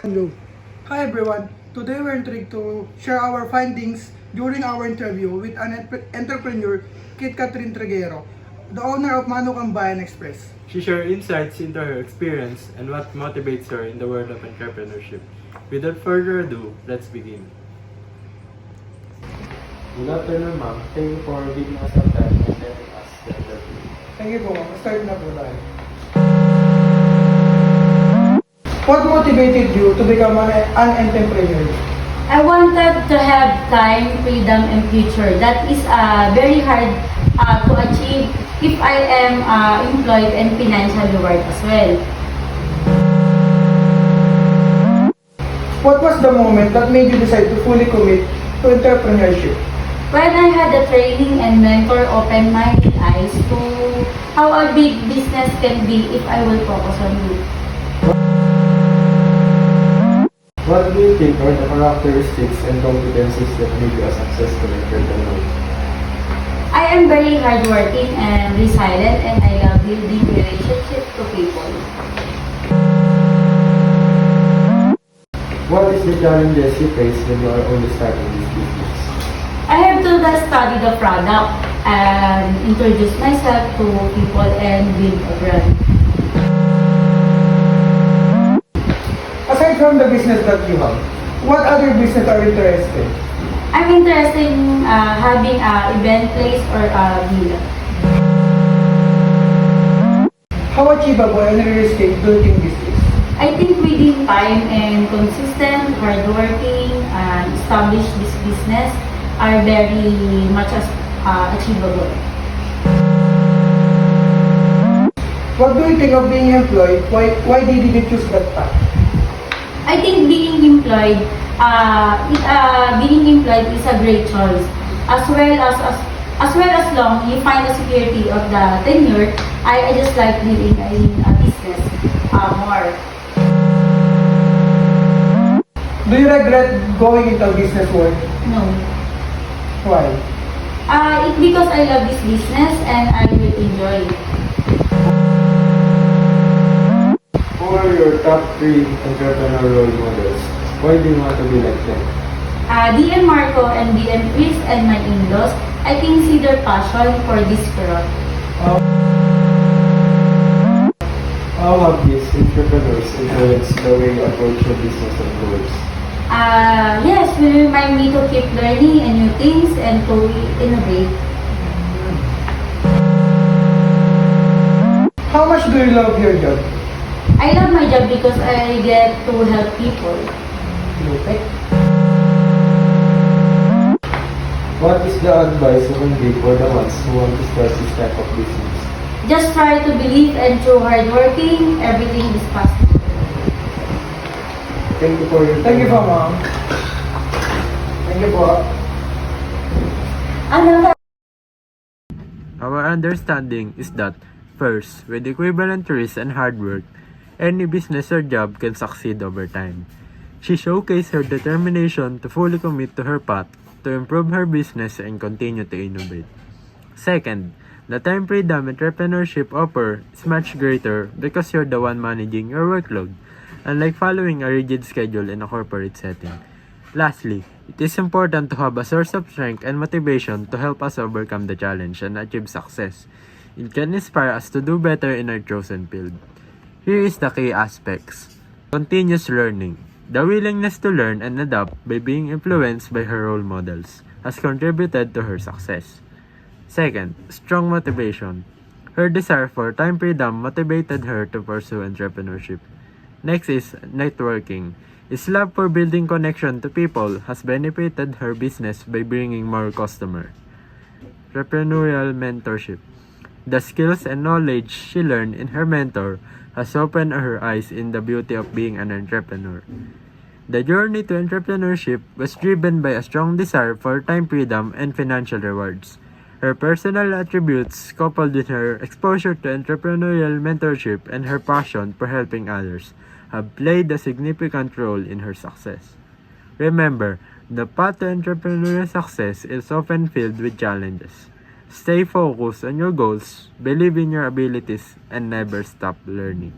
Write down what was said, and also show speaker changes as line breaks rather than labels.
Hello. Hi everyone. Today we're intrigued to share our findings during our interview with an entrepreneur, Kit Catherine Triguero, the owner of Manukang Bayan Express.
She shared insights into her experience and what motivates her in the world of entrepreneurship. Without further ado, let's begin. Good afternoon, ma'am. Thank you for giving us some time and telling us the interview.
Thank you po. Start na po tayo. What motivated you to become an entrepreneur?
I wanted to have time, freedom, and future. That is very hard to achieve if I am employed and financially work as well.
What was the moment that made you decide to fully commit to entrepreneurship?
When I had the training and mentor opened my eyes to how a big business can be if I will focus on it.
What do you think are the characteristics and competencies that make you a successful entrepreneur?
I am very hardworking and resilient, and I love building relationships to people.
What is the challenges you face when you are only starting this business?
I have to study the product and introduce myself to people and build a brand.
Aside from the business that you have, what other business are you interested?
I'm interested in having an event place or a villa.
How achievable and realistic do you think this is?
I think within time and consistent, hardworking, and establish this business are very much achievable.
What do you think of being employed? Why did you choose that path?
I think being employed is a great choice. As well as long you find the security of the tenure, I just like being in a business more.
Do you regret going into business world?
No.
Why?
It's because I love this business and I will enjoy it.
Who are your top 3 entrepreneurial role models? Why do you want to be like them?
DM Marco and DM Chris and my in-laws, I can see their passion for this craft.
How have these entrepreneurs influenced the way you approach your business and goals?
Yes, will remind me to keep learning and new things and to innovate.
How much do you love your job?
I love my job because I get to help people.
Okay.
What is the advice you can give for the ones who want to start this type of business?
Just try to believe and through hard working, everything is possible.
Thank you for your time.
Thank you po, ma'am. Thank you po.
Our understanding is that, first, with equivalent risk and hard work, any business or job can succeed over time. She showcased her determination to fully commit to her path, to improve her business and continue to innovate. Second, the time freedom entrepreneurship offer is much greater because you're the one managing your workload, unlike following a rigid schedule in a corporate setting. Lastly, it is important to have a source of strength and motivation to help us overcome the challenge and achieve success. It can inspire us to do better in our chosen field. Here is the key aspects. Continuous learning. The willingness to learn and adapt by being influenced by her role models has contributed to her success. Second, strong motivation. Her desire for time freedom motivated her to pursue entrepreneurship. Next is networking. His love for building connection to people has benefited her business by bringing more customers. Entrepreneurial mentorship. The skills and knowledge she learned in her mentor has opened her eyes in the beauty of being an entrepreneur. The journey to entrepreneurship was driven by a strong desire for time freedom and financial rewards. Her personal attributes, coupled with her exposure to entrepreneurial mentorship and her passion for helping others, have played a significant role in her success. Remember, the path to entrepreneurial success is often filled with challenges. Stay focused on your goals, believe in your abilities, and never stop learning.